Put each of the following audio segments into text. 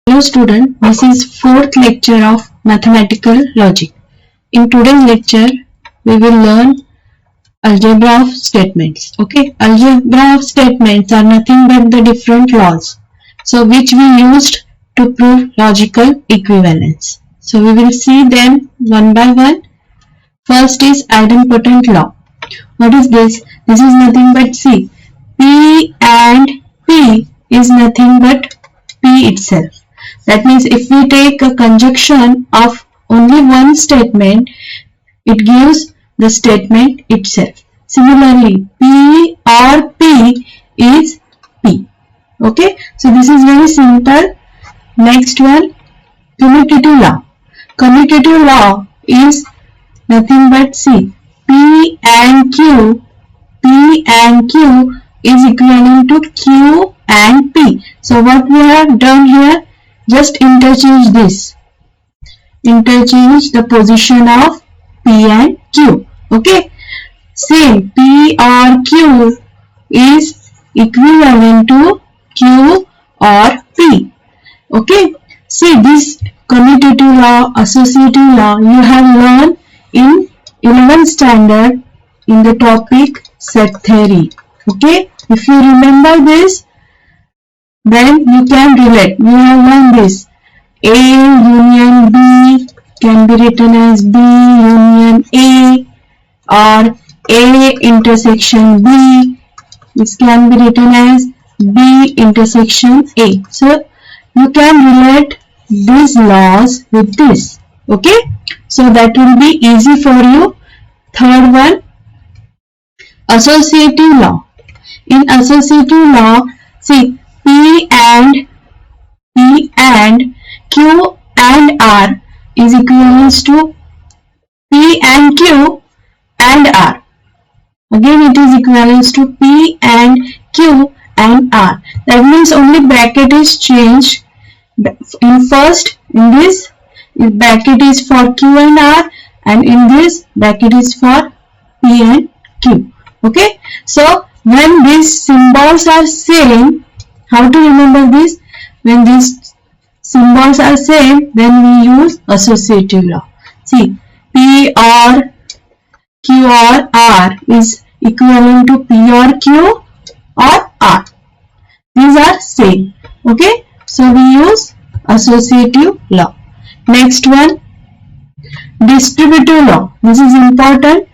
Hello student, this is fourth lecture of mathematical logic. In today's lecture, we will learn algebra of statements. Okay, algebra of statements are nothing but the different laws. So which we used to prove logical equivalence. So we will see them one by one. First is idempotent law. What is this? This is nothing but see, P and P is nothing but P itself. That means if we take a conjunction of only one statement, it gives the statement itself. Similarly, P or P is P. Okay, so this is very simple. Next one, commutative law. Commutative law is nothing but see, P and Q is equivalent to Q and P. So what we have done here, just interchange this. Interchange the position of P and Q. Okay. Same, P or Q is equivalent to Q or P. Okay. See, this commutative law, associative law, you have learned in 11th standard in the topic set theory. Okay. If you remember this, then you can relate. We have learned this. A union B can be written as B union A, or A intersection B. This can be written as B intersection A. So you can relate these laws with this. Okay. So that will be easy for you. Third one, associative law. In associative law, see, P and Q and R is equivalent to P and Q and R. Again, it is equivalent to P and Q and R. That means only bracket is changed. In this bracket is for Q and R, and in this bracket is for P and Q. Okay. So when these symbols are same, how to remember this? When these symbols are same, then we use associative law. See, P or Q or R is equivalent to P or Q or R. These are same. Okay. So we use associative law. Next one, distributive law. This is important.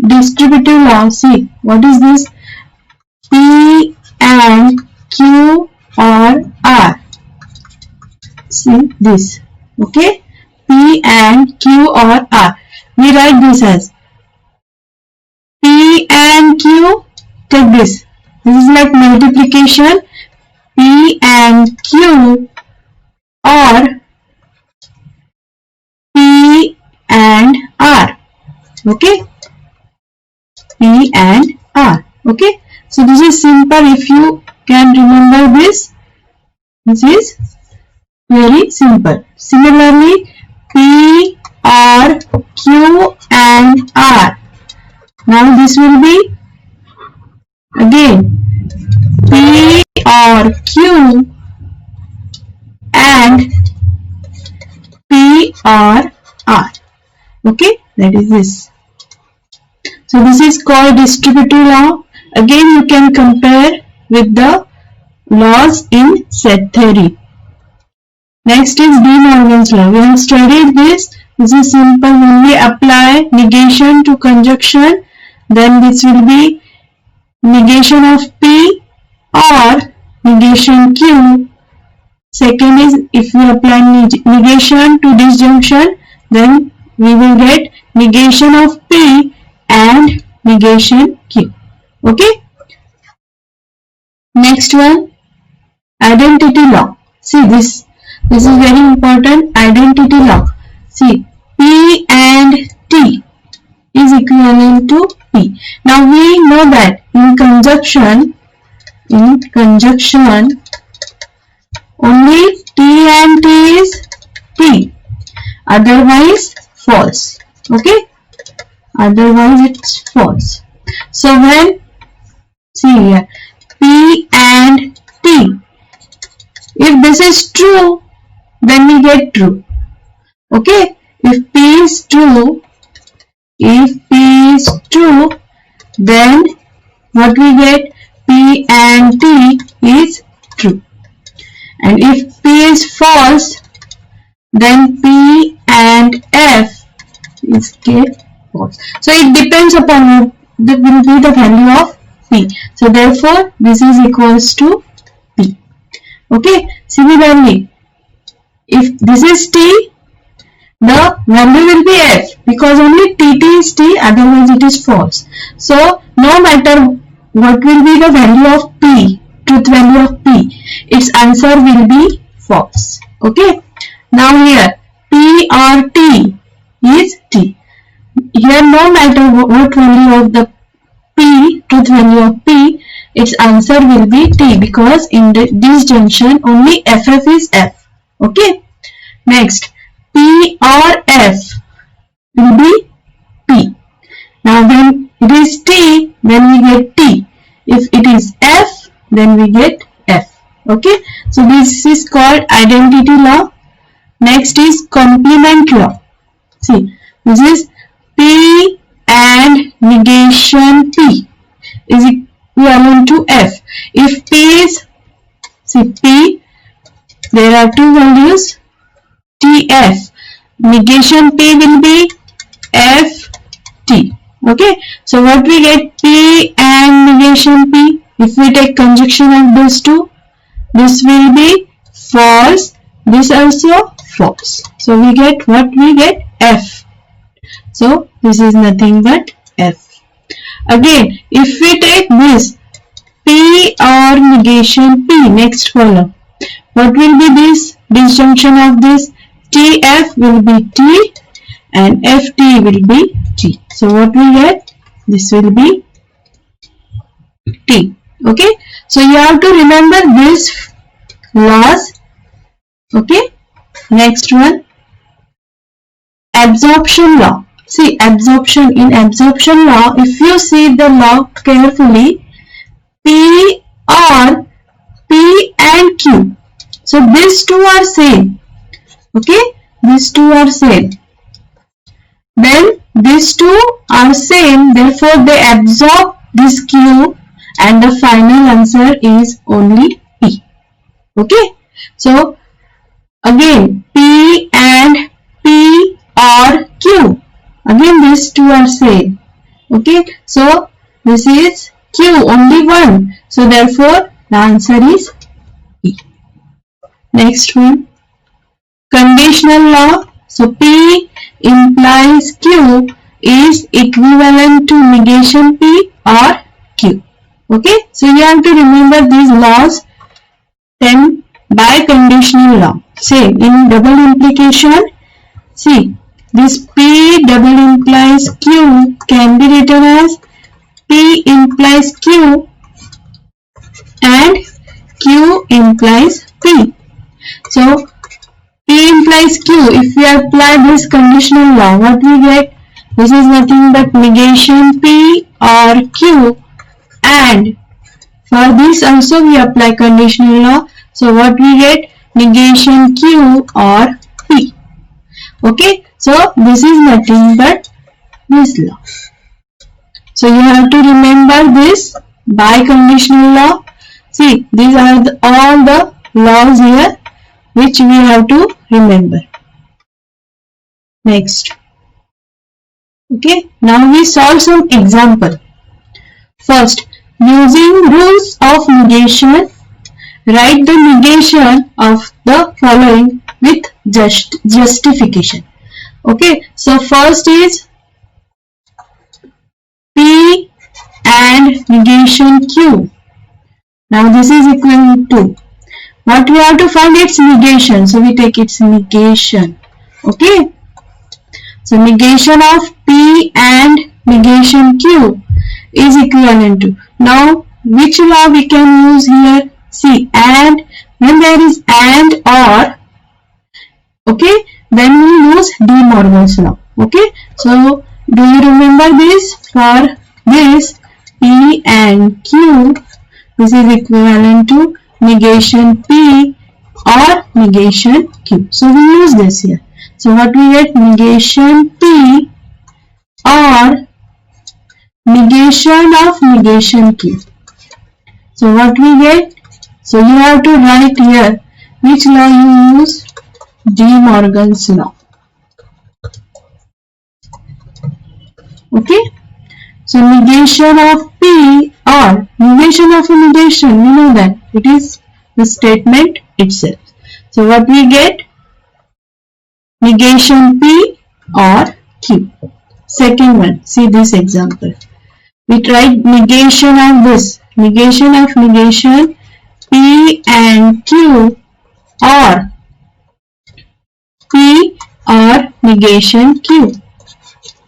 Distributive law. See, what is this? P and Q or R. See this. Okay. P and Q or R. We write this as P and Q. Take this. This is like multiplication. P and Q or P and R. Okay. P and R. Okay. So this is simple. If you can remember this, this is very simple. Similarly, P, R, Q and R. Now this will be again P or Q and P or R. Okay, that is this. So this is called distributive law. Again, you can compare with the laws in set theory. Next is De Morgan's law. We have studied this. This is simple. When we apply negation to conjunction, then this will be negation of P or negation Q. Second is, if we apply negation to disjunction, then we will get negation of P and negation Q. Okay. Next one, identity law. See this. This is very important. Identity law. See, P and T is equivalent to P. Now we know that in conjunction, only T and T is T. Otherwise false. Okay. Otherwise it's false. So when, see here, P and T, if this is true, then we get true. Okay, if P is true, then what we get? P and T is true. And if P is false, then P and F is get false. So it depends upon what will be the value of P. So therefore this is equals to P. Okay, similarly, if this is T, the value will be F, because only TT is T, otherwise it is false. So no matter what will be the value of P, truth value of P, its answer will be false. Okay. Now here P or T is T. Here no matter what value of the P, truth value of P, its answer will be T, because in this junction only FF is F. Okay. Next, P or F will be P. Now when it is T, then we get T. If it is F, then we get F. Okay. So this is called identity law. Next is complement law. See, this is P and negation P is equivalent to F. If P is, see P, there are two values, TF, negation P will be FT. Okay, so what we get? P and negation P. If we take conjunction of these two, this will be false, this also false. So we get what? We get F. So this is nothing but F. Again, if we take this P or negation P, next column, what will be this? Disjunction of this TF will be T and FT will be T. So what we get? This will be T. Okay. So you have to remember these laws. Okay. Next one, absorption law. See, absorption, in absorption law, if you see the law carefully, P or P and Q. So these two are same. Okay, these two are same. Then these two are same, therefore they absorb this Q and the final answer is only P. Okay, so again P and P or Q, again these two are same. Okay, so this is Q, only one, so therefore the answer is P. Next one, conditional law. So P implies Q is equivalent to negation P or Q. Okay, so you have to remember these laws. Then by conditional law, same in double implication. See, this P double implies Q can be written as P implies Q and Q implies P. So P implies Q. If we apply this conditional law, what we get? This is nothing but negation P or Q, and for this also we apply conditional law. So what we get? Negation Q or P. Okay, so this is nothing but this law. So you have to remember this biconditional law. See, these are all the laws here which we have to remember. Next. Okay, now we solve some example. First, using rules of negation, write the negation of the following with justification. Okay, so first is P and negation Q. Now this is equivalent to what we have to find? Its negation. So we take its negation. Okay. So negation of P and negation Q is equivalent to. Now which law we can use here? See, and when there is and or, okay, then we use De Morgan's law. Okay. So do you remember this? For this P and Q, this is equivalent to negation P or negation Q. So we use this here. So what we get? Negation P or negation of negation Q. So what we get? So you have to write here which law you use. De Morgan's law. Okay. So negation of P or negation of a negation, we know that it is the statement itself. So what we get? Negation P or Q. Second one, see this example. We tried negation of this, negation of negation P and Q or P or negation Q.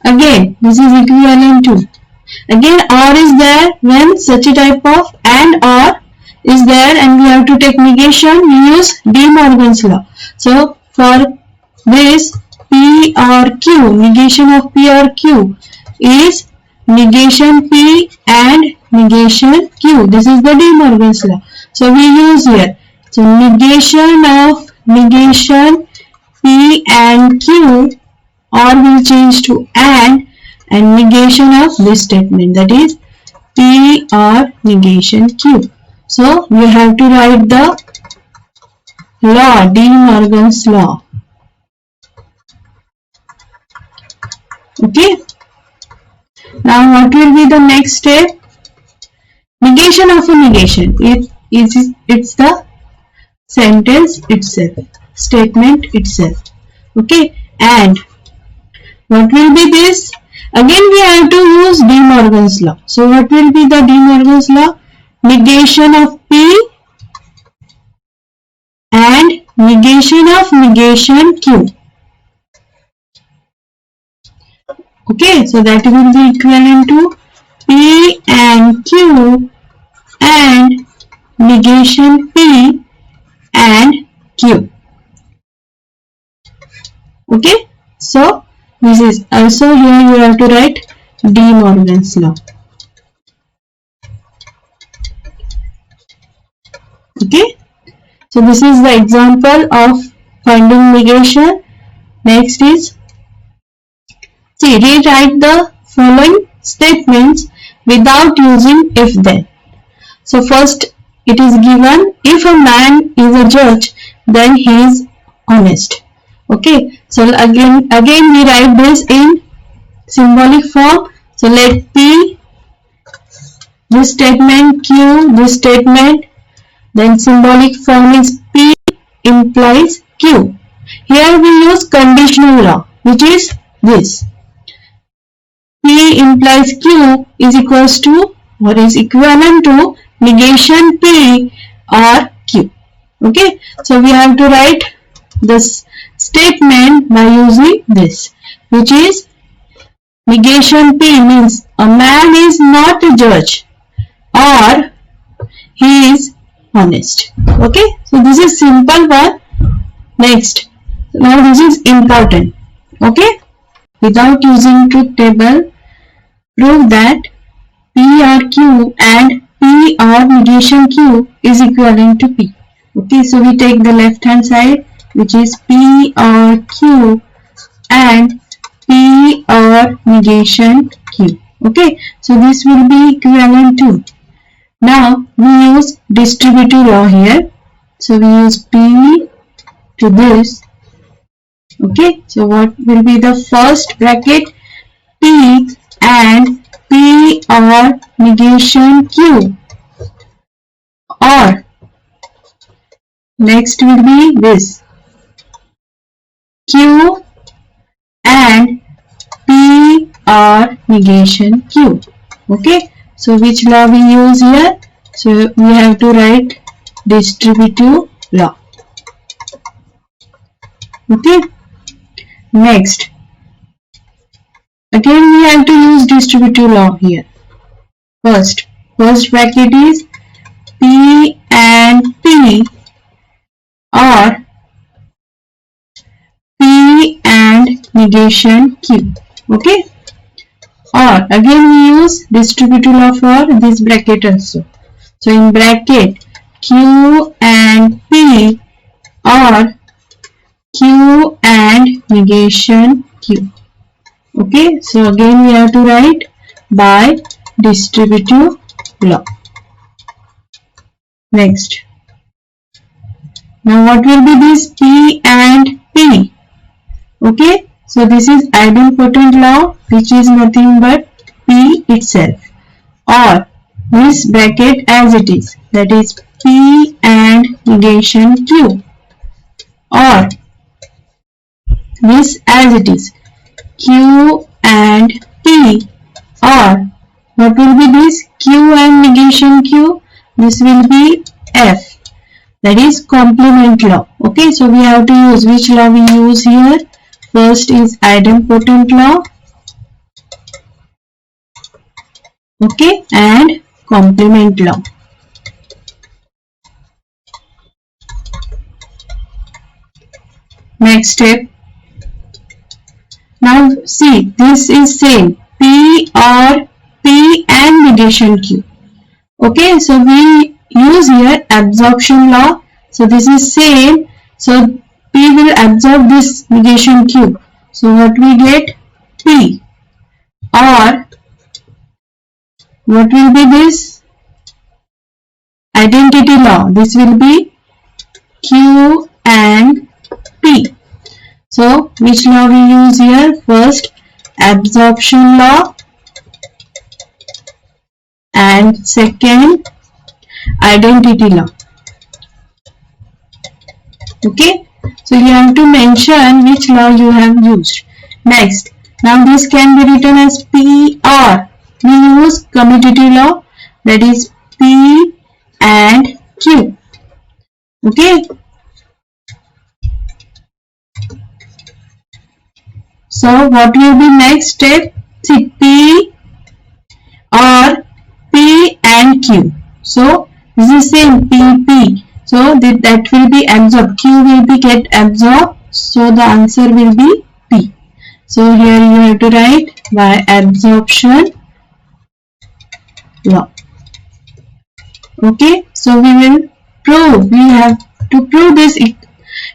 Again, this is equivalent to. Again, or is there when such a type of and or is there and we have to take negation, we use De Morgan's law. So, for this P or Q, negation of P or Q is negation P and negation Q. This is the De Morgan's law. So, we use here. So, negation of negation P and Q or will change to and negation of this statement, that is P or negation Q. So we have to write the law, De Morgan's law. Okay. Now what will be the next step? Negation of a negation. It's the sentence itself, statement itself. Okay. And what will be this? Again we have to use De Morgan's law. So what will be the De Morgan's law? Negation of P and negation of negation Q. Okay, so that will be equivalent to P and Q and negation P and Q. Okay, so this is also here you have to write De Morgan's law. Okay, so this is the example of finding negation. Next is, see, rewrite the following statements without using if then. So first it is given, if a man is a judge, then he is honest. Okay, so again we write this in symbolic form. So let P, this statement, Q, this statement, then symbolic form is P implies Q. Here we use conditional law, which is this. P implies Q is equals to or is equivalent to negation P or Q. Okay, so we have to write this statement by using this, which is negation P means a man is not a judge or he is honest. Okay, so this is simple one. Next, now this is important. Okay, without using truth table, prove that P or Q and P or negation Q is equivalent to P. Okay, so we take the left hand side, which is P or Q and P or negation Q. Okay, so this will be equivalent to. Now we use distributive law here. So we use P to this. Okay, so what will be the first bracket? P and P or negation Q, or next will be this Q and P or negation Q. Okay, so which law we use here? So we have to write distributive law. Okay, next again we have to use distributive law here. First bracket is P and P or P and negation Q. Okay, or again we use distributive law for this bracket also. So in bracket Q and P or Q and negation Q. Okay, so again we have to write by distributive law. Next. Now what will be this P and P? Okay, so this is idempotent law, which is nothing but P itself, or this bracket as it is, that is P and negation Q, or this as it is, Q and P, or what will be this Q and negation Q? This will be F, that is complement law. Okay, so we have to use which law we use here. First is idempotent law, okay, and complement law. Next step. Now see, this is same P or P and negation Q. Okay, so we use here absorption law. So this is same. So P will absorb this negation Q. So what we get? P. Or what will be this? Identity law. This will be Q and P. So which law we use here? First absorption law, and second identity law. Okay, so you have to mention which law you have used. Next, now this can be written as P or we use commutative law, that is P and Q. Okay, so what will be next step? See, P or P and Q. So this is same P. So that will be absorbed. Q will be get absorbed. So the answer will be P. So here you have to write by absorption law. Okay. So we will prove. We have to prove this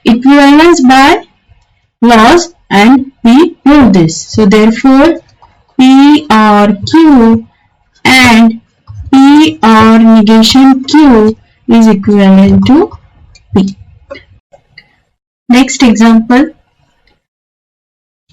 equivalence by laws, and we prove this. So therefore P or Q and P or negation Q is equivalent to P. Next example,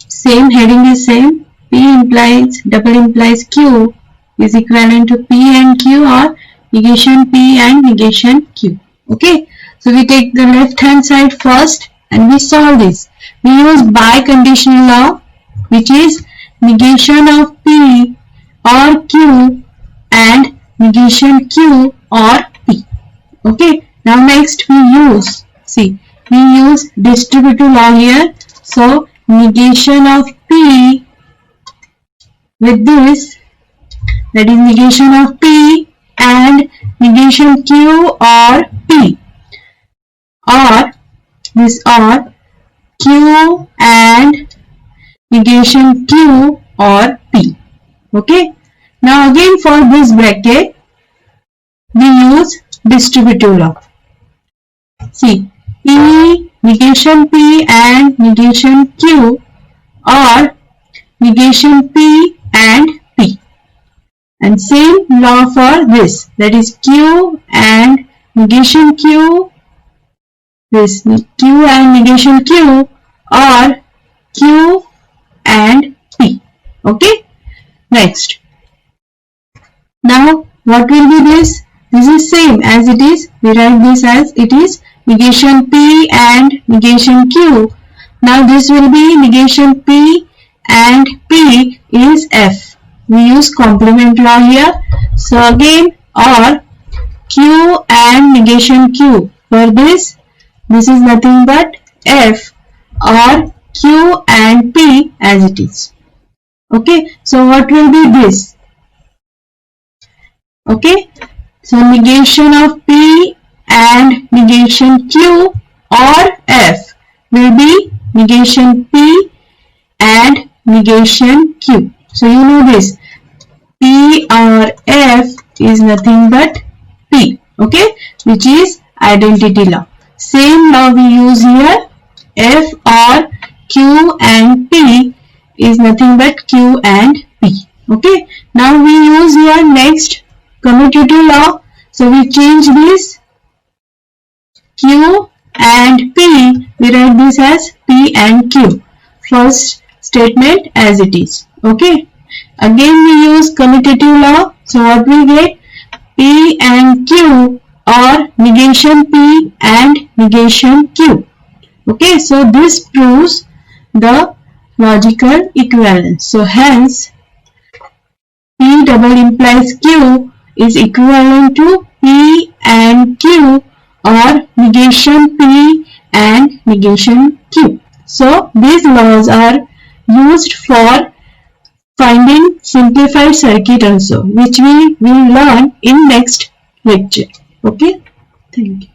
same heading is same. P implies double implies Q is equivalent to P and Q, or negation P and negation Q. Okay, so we take the left hand side first and we solve this. We use biconditional law, which is negation of P or Q and negation Q or P. Okay, now next we use, see, we use distributive law here. So negation of P with this, that is negation of P and negation Q or P, or this, or Q and negation Q or P. Okay, now again for this bracket we use distributive law. See, P, negation P and negation Q, or negation P and P, and same law for this, that is Q and negation Q, this Q and negation Q, or Q and P. Okay, next, now what will be this? This is same as it is. We write this as it is negation P and negation Q. Now this will be negation P and P is F. We use complement law here. So again, or Q and negation Q. For this is nothing but F or Q and P as it is. Okay, so what will be this? Okay, so negation of P and negation Q or F will be negation P and negation Q. So you know this, P or F is nothing but P, okay, which is identity law. Same law we use here. F or Q and P is nothing but Q and P. Okay. Now we use here next commutative law. So we change this Q and P. We write this as P and Q. First statement as it is. Okay. Again we use commutative law. So what we get? P and Q or negation P and negation Q. Okay, so this proves the logical equivalence. So hence P double implies Q is equivalent to P and Q or negation P and negation Q. So these laws are used for finding simplified circuit also, which we will learn in next lecture. Okay, thank you.